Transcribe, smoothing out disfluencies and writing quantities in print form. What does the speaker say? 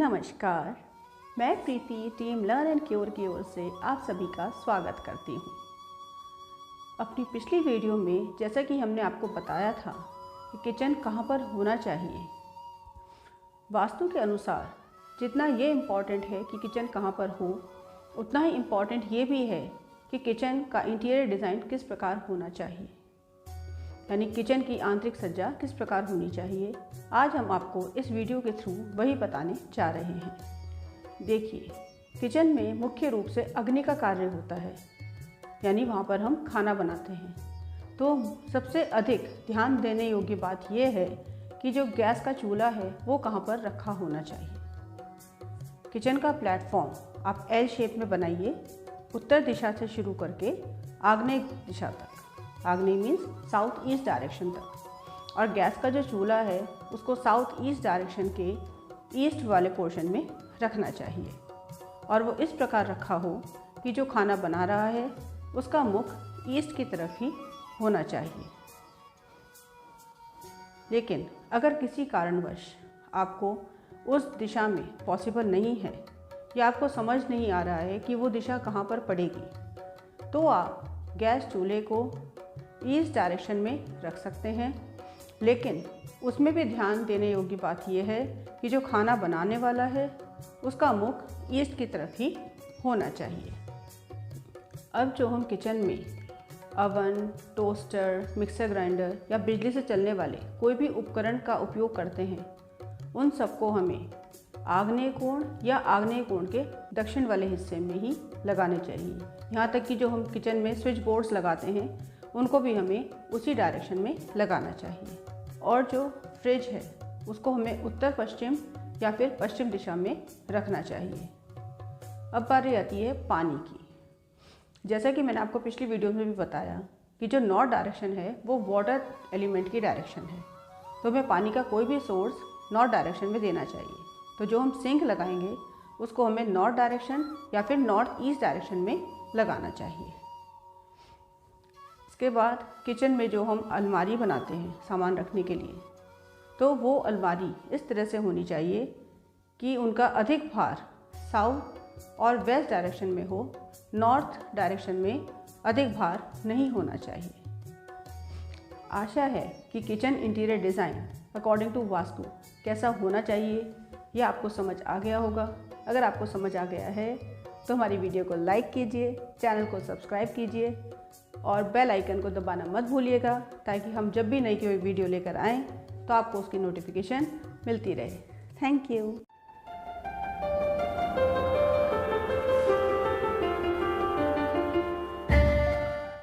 नमस्कार, मैं प्रीति team learn and cure की ओर से आप सभी का स्वागत करती हूँ। अपनी पिछली वीडियो में जैसा कि हमने आपको बताया था कि किचन कहाँ पर होना चाहिए, वास्तु के अनुसार जितना ये इम्पॉर्टेंट है कि किचन कहाँ पर हो, उतना ही इम्पॉर्टेंट ये भी है कि किचन का इंटीरियर डिज़ाइन किस प्रकार होना चाहिए, यानी किचन की आंतरिक सज्जा किस प्रकार होनी चाहिए। आज हम आपको इस वीडियो के थ्रू वही बताने जा रहे हैं। देखिए, किचन में मुख्य रूप से अग्नि का कार्य होता है, यानी वहाँ पर हम खाना बनाते हैं। तो सबसे अधिक ध्यान देने योग्य बात यह है कि जो गैस का चूल्हा है वो कहाँ पर रखा होना चाहिए। किचन का प्लेटफॉर्म आप एल शेप में बनाइए, उत्तर दिशा से शुरू करके आग्नेय दिशा तक, आग्नेय मीन्स साउथ ईस्ट डायरेक्शन तक, और गैस का जो चूल्हा है उसको साउथ ईस्ट डायरेक्शन के ईस्ट वाले पोर्शन में रखना चाहिए। और वो इस प्रकार रखा हो कि जो खाना बना रहा है उसका मुख ईस्ट की तरफ ही होना चाहिए। लेकिन अगर किसी कारणवश आपको उस दिशा में पॉसिबल नहीं है या आपको समझ नहीं आ रहा है कि वो दिशा कहाँ पर पड़ेगी, तो आप गैस चूल्हे को ईस्ट डायरेक्शन में रख सकते हैं। लेकिन उसमें भी ध्यान देने योग्य बात यह है कि जो खाना बनाने वाला है उसका मुख ईस्ट की तरफ ही होना चाहिए। अब जो हम किचन में अवन, टोस्टर, मिक्सर ग्राइंडर या बिजली से चलने वाले कोई भी उपकरण का उपयोग करते हैं, उन सबको हमें आग्नेय कोण या आग्नेय कोण के दक्षिण वाले हिस्से में ही लगाने चाहिए। यहाँ तक कि जो हम किचन में स्विच बोर्ड्स लगाते हैं उनको भी हमें उसी डायरेक्शन में लगाना चाहिए। और जो फ्रिज है उसको हमें उत्तर पश्चिम या फिर पश्चिम दिशा में रखना चाहिए। अब बारी आती है पानी की। जैसा कि मैंने आपको पिछली वीडियो में भी बताया कि जो नॉर्थ डायरेक्शन है वो वाटर एलिमेंट की डायरेक्शन है, तो हमें पानी का कोई भी सोर्स नॉर्थ डायरेक्शन में देना चाहिए। तो जो हम सिंक लगाएंगे उसको हमें नॉर्थ डायरेक्शन या फिर नॉर्थ ईस्ट डायरेक्शन में लगाना चाहिए। इसके बाद किचन में जो हम अलमारी बनाते हैं सामान रखने के लिए, तो वो अलमारी इस तरह से होनी चाहिए कि उनका अधिक भार साउथ और वेस्ट डायरेक्शन में हो, नॉर्थ डायरेक्शन में अधिक भार नहीं होना चाहिए। आशा है कि kitchen interior design according to Vastu कैसा होना चाहिए ये आपको समझ आ गया होगा। अगर आपको समझ आ गया है तो हमारी वीडियो को लाइक कीजिए, चैनल को सब्सक्राइब कीजिए और बेल आइकन को दबाना मत भूलिएगा, ताकि हम जब भी नई कोई वीडियो लेकर आएँ तो आपको उसकी नोटिफिकेशन मिलती रहे। Thank you.